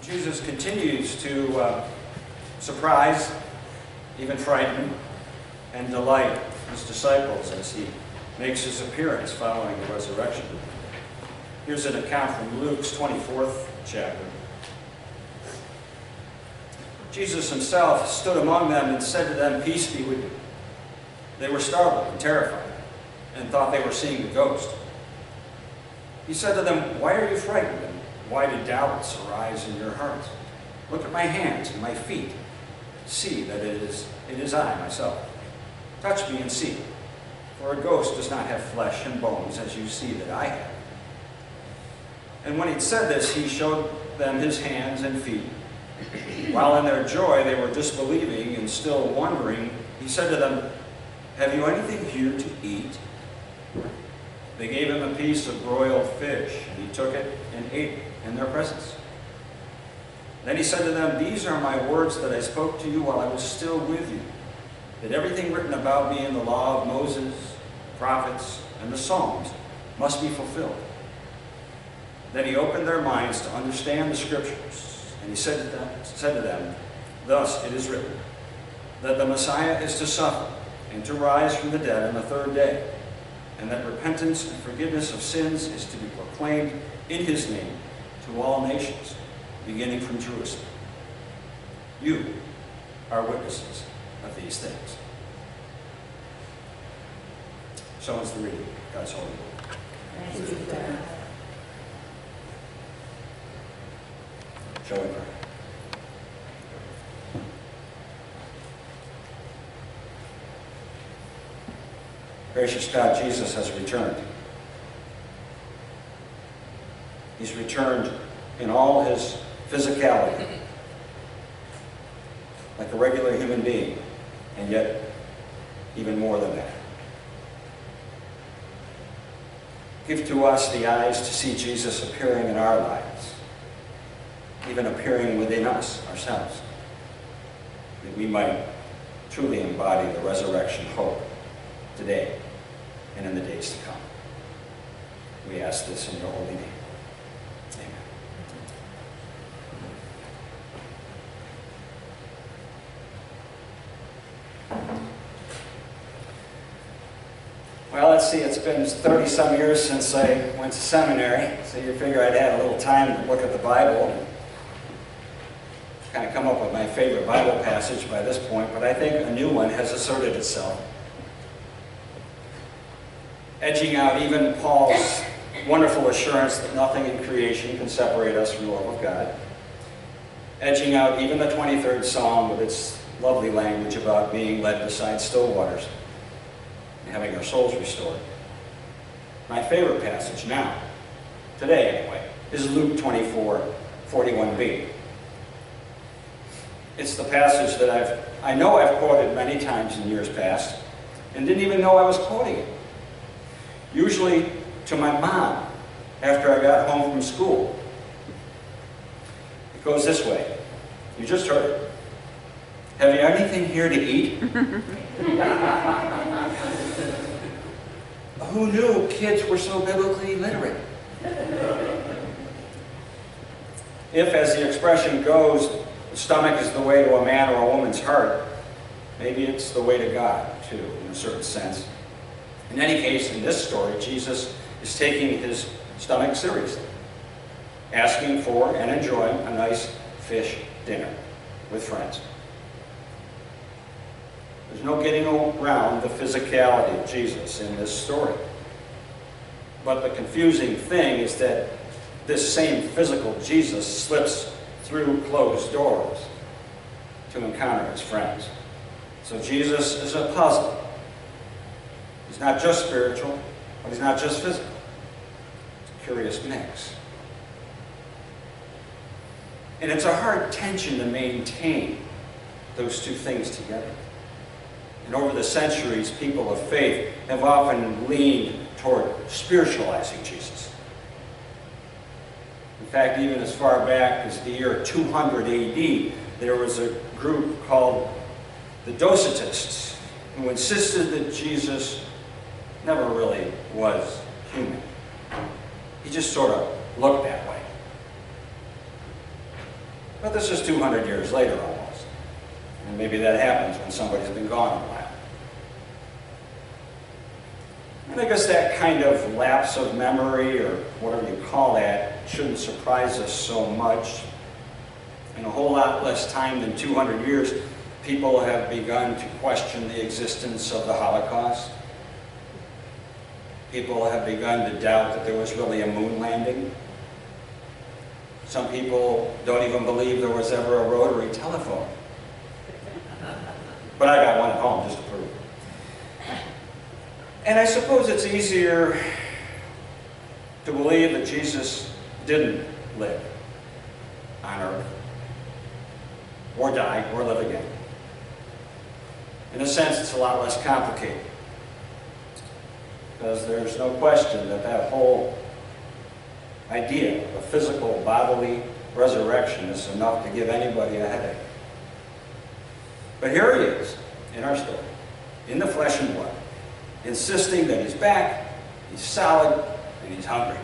Jesus continues to surprise, even frighten, and delight his disciples as he makes his appearance following the resurrection. Here's an account from Luke's 24th chapter. Jesus himself stood among them and said to them, "Peace be with you." They were startled and terrified and thought they were seeing a ghost. He said to them, "Why are you frightened? And why do doubts arise in your hearts? Look at my hands and my feet. See that it is I myself. Touch me and see. For a ghost does not have flesh and bones as you see that I have." And when he'd said this, he showed them his hands and feet. While in their joy they were disbelieving and still wondering, he said to them, "Have you anything here to eat?" They gave him a piece of broiled fish, and he took it and ate in their presence. Then he said to them, "These are my words that I spoke to you while I was still with you, that everything written about me in the law of Moses, the prophets, and the Psalms must be fulfilled." Then he opened their minds to understand the Scriptures, and he said to them, "Thus it is written, that the Messiah is to suffer and to rise from the dead on the third day, and that repentance and forgiveness of sins is to be proclaimed in his name to all nations, beginning from Jerusalem. You are witnesses of these things." So ends the reading of God's holy word. Thanks be to God. Shall we pray? Gracious God, Jesus has returned. He's returned in all his physicality, like a regular human being, and yet even more than that. Give to us the eyes to see Jesus appearing in our lives, even appearing within us ourselves, that we might truly embody the resurrection hope today and in the days to come. We ask this in your holy name. Amen. Well, let's see, it's been 30-some years since I went to seminary, so you figure I'd had a little time to look at the Bible and kind of come up with my favorite Bible passage by this point, but I think a new one has asserted itself, edging out even Paul's wonderful assurance that nothing in creation can separate us from the love of God, edging out even the 23rd Psalm with its lovely language about being led beside still waters and having our souls restored. My favorite passage now, today anyway, is Luke 24:41b. It's the passage that I know I've quoted many times in years past and didn't even know I was quoting it. Usually to my mom after I got home from school. It goes this way. You just heard it. "Have you anything here to eat?" Who knew kids were so biblically literate? If, as the expression goes, the stomach is the way to a man or a woman's heart, maybe it's the way to God, too, in a certain sense. In any case, in this story, Jesus is taking his stomach seriously, asking for and enjoying a nice fish dinner with friends. There's no getting around the physicality of Jesus in this story. But the confusing thing is that this same physical Jesus slips through closed doors to encounter his friends. So Jesus is a puzzle. He's not just spiritual, but he's not just physical. It's a curious mix. And it's a hard tension to maintain those two things together. And over the centuries, people of faith have often leaned toward spiritualizing Jesus. In fact, even as far back as the year 200 AD, there was a group called the Docetists who insisted that Jesus never really was human. He just sort of looked that way. But this is 200 years later almost. And maybe that happens when somebody's been gone a while. And I guess that kind of lapse of memory, or whatever you call that, shouldn't surprise us so much. In a whole lot less time than 200 years, people have begun to question the existence of the Holocaust. People have begun to doubt that there was really a moon landing. Some people don't even believe there was ever a rotary telephone. But I got one at home just to prove. And I suppose it's easier to believe that Jesus didn't live on earth, or die, or live again. In a sense, it's a lot less complicated, because there's no question that that whole idea of a physical, bodily resurrection is enough to give anybody a headache. But here he is, in our story, in the flesh and blood, insisting that he's back, he's solid, and he's hungry.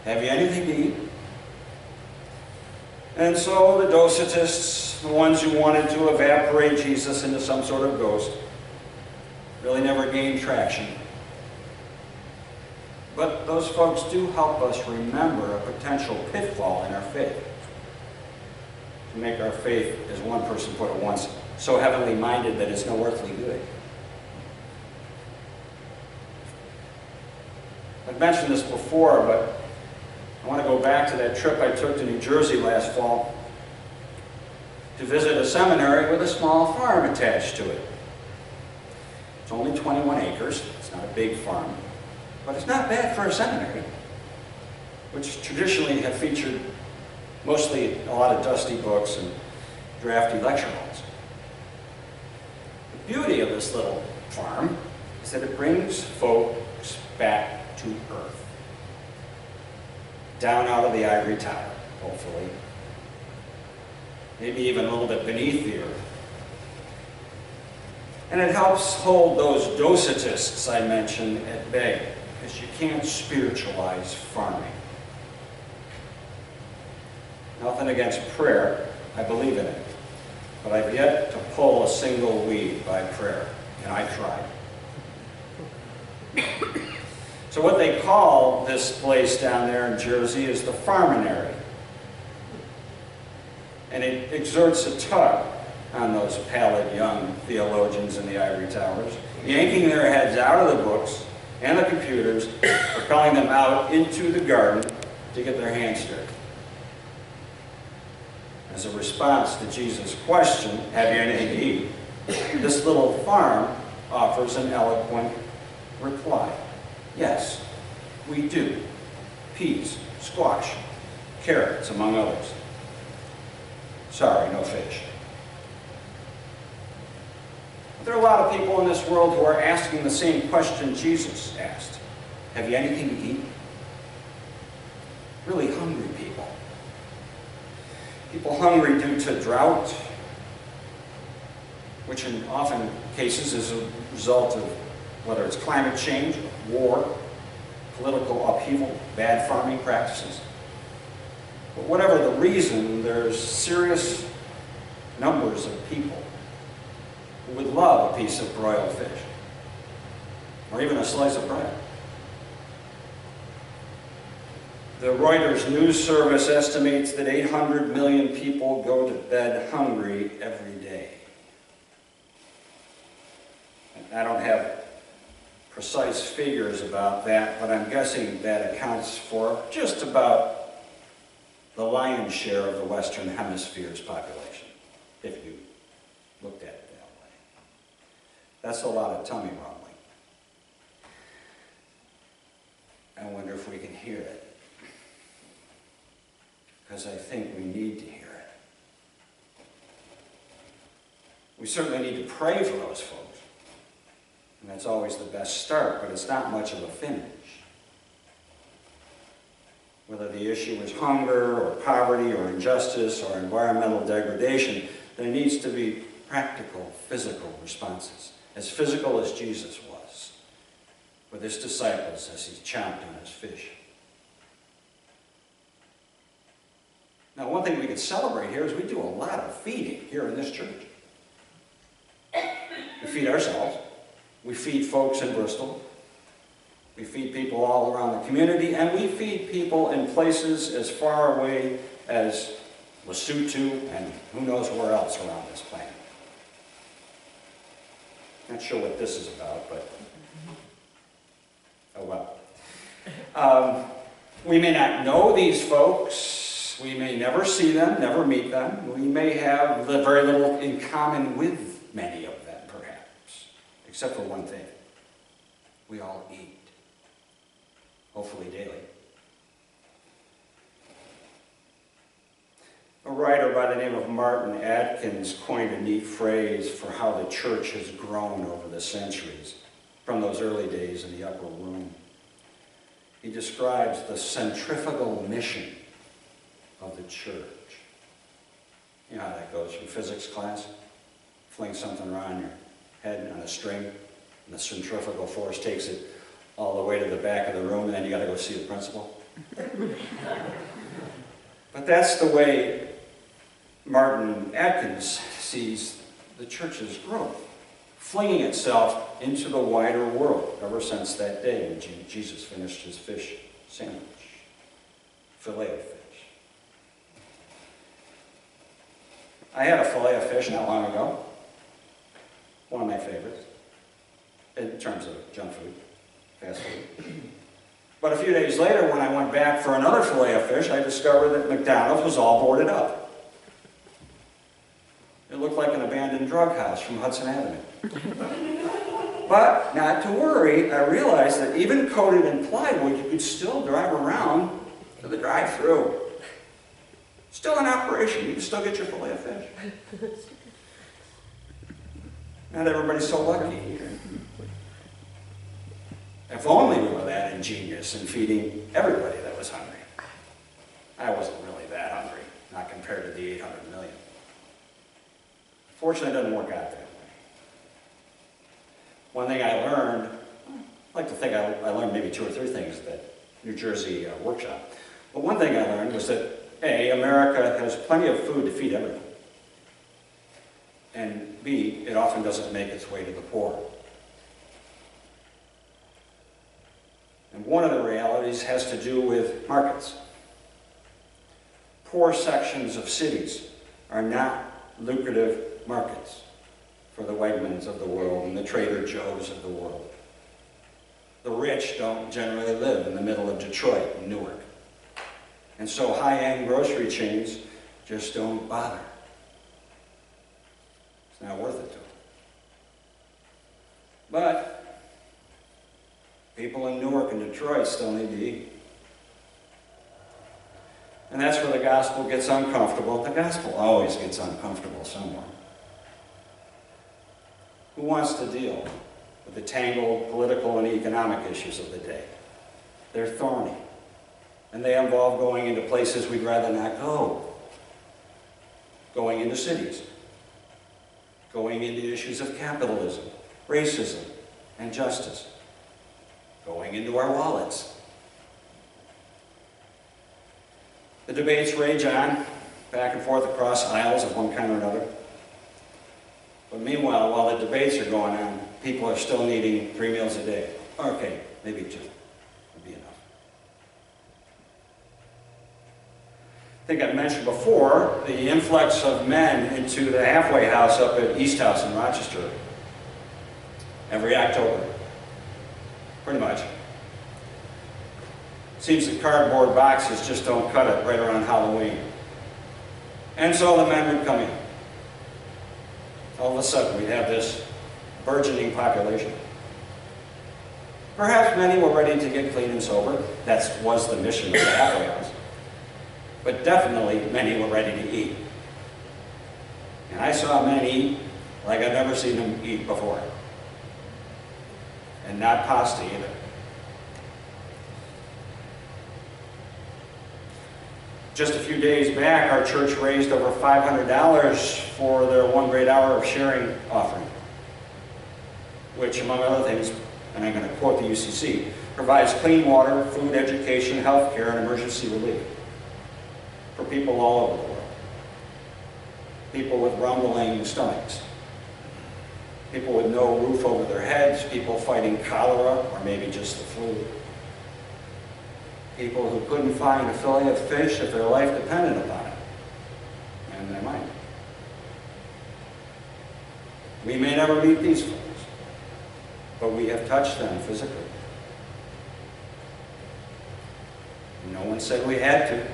Have you anything to eat? And so the Docetists, the ones who wanted to evaporate Jesus into some sort of ghost, really never gained traction. But those folks do help us remember a potential pitfall in our faith. To make our faith, as one person put it once, so heavenly minded that it's no earthly good. I've mentioned this before, but I want to go back to that trip I took to New Jersey last fall to visit a seminary with a small farm attached to it. It's only 21 acres. It's not a big farm, but it's not bad for a seminary, which traditionally have featured mostly a lot of dusty books and drafty lecture halls. The beauty of this little farm is that it brings folks back to earth. Down out of the ivory tower, hopefully. Maybe even a little bit beneath the earth. And it helps hold those Docetists I mentioned at bay, because you can't spiritualize farming. Nothing against prayer, I believe in it. But I've yet to pull a single weed by prayer, and I tried. So what they call this place down there in Jersey is the Farminary. And it exerts a tug on those pallid young theologians in the ivory towers, yanking their heads out of the books and the computers, propelling them out into the garden to get their hands dirty. As a response to Jesus' question, have you anything to eat? This little farm offers an eloquent reply. Yes, we do. Peas, squash, carrots, among others. Sorry, no fish. There are a lot of people in this world who are asking the same question Jesus asked. Have you anything to eat? Really hungry people. People hungry due to drought, which in often cases is a result of whether it's climate change, war, political upheaval, bad farming practices. But whatever the reason, there's serious numbers of people who would love a piece of broiled fish, or even a slice of bread. The Reuters news service estimates that 800 million people go to bed hungry every day. I don't have precise figures about that, but I'm guessing that accounts for just about the lion's share of the Western Hemisphere's population, if you looked at it that way. That's a lot of tummy rumbling. I wonder if we can hear it, because I think we need to hear it. We certainly need to pray for those folks, and that's always the best start, but it's not much of a finish. Whether the issue is hunger, or poverty, or injustice, or environmental degradation, there needs to be practical, physical responses, as physical as Jesus was with his disciples as he chomped on his fish. Now, one thing we could celebrate here is we do a lot of feeding here in this church. We feed ourselves. We feed folks in Bristol. We feed people all around the community, and we feed people in places as far away as Lesotho and who knows where else around this planet. Not sure what this is about, but oh well. We may not know these folks. We may never see them, never meet them. We may have very little in common with many of them, perhaps, except for one thing. We all eat, hopefully daily. A writer by the name of Martin Atkins coined a neat phrase for how the church has grown over the centuries, from those early days in the upper room. He describes the centrifugal mission of the church. You know how that goes from physics class? Fling something around your head on a string, and the centrifugal force takes it all the way to the back of the room, and then you got to go see the principal. But that's the way Martin Atkins sees the church's growth, flinging itself into the wider world ever since that day when Jesus finished his fish sandwich, fillet of fish. I had a fillet of fish not long ago, one of my favorites, in terms of junk food, fast food. But a few days later, when I went back for another fillet of fish, I discovered that McDonald's was all boarded up. It looked like an abandoned drug house from Hudson Avenue. But not to worry, I realized that even coated in plywood, you could still drive around to the drive-thru. Still in operation. You can still get your fillet of fish. Not everybody's so lucky here. If only we were that ingenious in feeding everybody that was hungry. I wasn't really that hungry, not compared to the 800 million. Fortunately, it doesn't work out that way. One thing I learned, I like to think I learned maybe 2 or 3 things at that New Jersey workshop. But one thing I learned was that, A, America has plenty of food to feed everyone. And B, it often doesn't make its way to the poor. And one of the realities has to do with markets. Poor sections of cities are not lucrative markets for the Wegmans of the world and the Trader Joe's of the world. The rich don't generally live in the middle of Detroit and Newark. And so high-end grocery chains just don't bother. It's not worth it to them. But people in Newark and Detroit still need to eat. And that's where the gospel gets uncomfortable. The gospel always gets uncomfortable somewhere. Who wants to deal with the tangled political and economic issues of the day? They're thorny. And they involve going into places we'd rather not go. Going into cities. Going into issues of capitalism, racism, and justice. Going into our wallets. The debates rage on, back and forth across aisles of one kind or another. But meanwhile, while the debates are going on, people are still needing 3 meals a day. Okay, maybe 2 would be enough. I think I've mentioned before the influx of men into the halfway house up at East House in Rochester every October. Pretty much. Seems that cardboard boxes just don't cut it right around Halloween. And so the men would come in. All of a sudden, we'd have this burgeoning population. Perhaps many were ready to get clean and sober. That was the mission of the halfway house. But definitely, many were ready to eat. And I saw men eat like I've never seen them eat before. And not pasta either. Just a few days back, our church raised over $500 for their One Great Hour of Sharing offering, which, among other things, and I'm going to quote the UCC, provides clean water, food, education, health care, and emergency relief. for people all over the world. People with rumbling stomachs. People with no roof over their heads. People fighting cholera or maybe just the flu. People who couldn't find a fillet of fish if their life depended upon it. And they might. We may never meet these folks, but we have touched them physically. No one said we had to.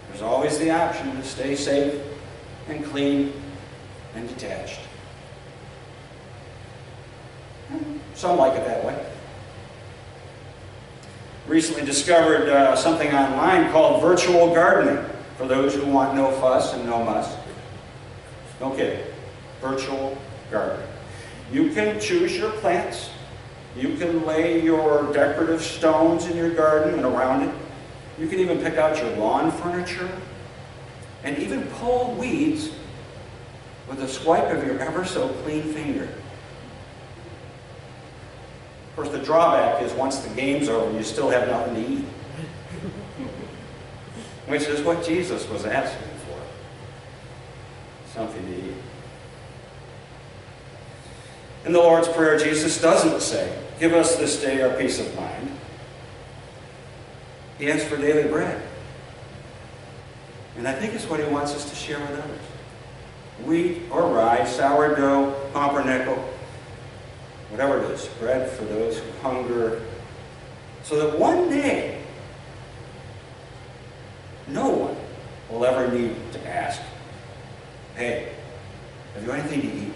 There's always the option to stay safe and clean and detached. Some like it that way. Recently discovered something online called virtual gardening for those who want no fuss and no muss. No kidding. Virtual gardening. You can choose your plants. You can lay your decorative stones in your garden and around it. You can even pick out your lawn furniture and even pull weeds with a swipe of your ever so clean finger. Of course, the drawback is once the game's over, you still have nothing to eat. Which is what Jesus was asking for. Something to eat. In the Lord's Prayer, Jesus doesn't say, "Give us this day our peace of mind." He asks for daily bread. And I think it's what he wants us to share with others. Wheat or rye, sourdough, pumpernickel, whatever it is, bread for those who hunger, so that one day, no one will ever need to ask, "Hey, have you anything to eat?"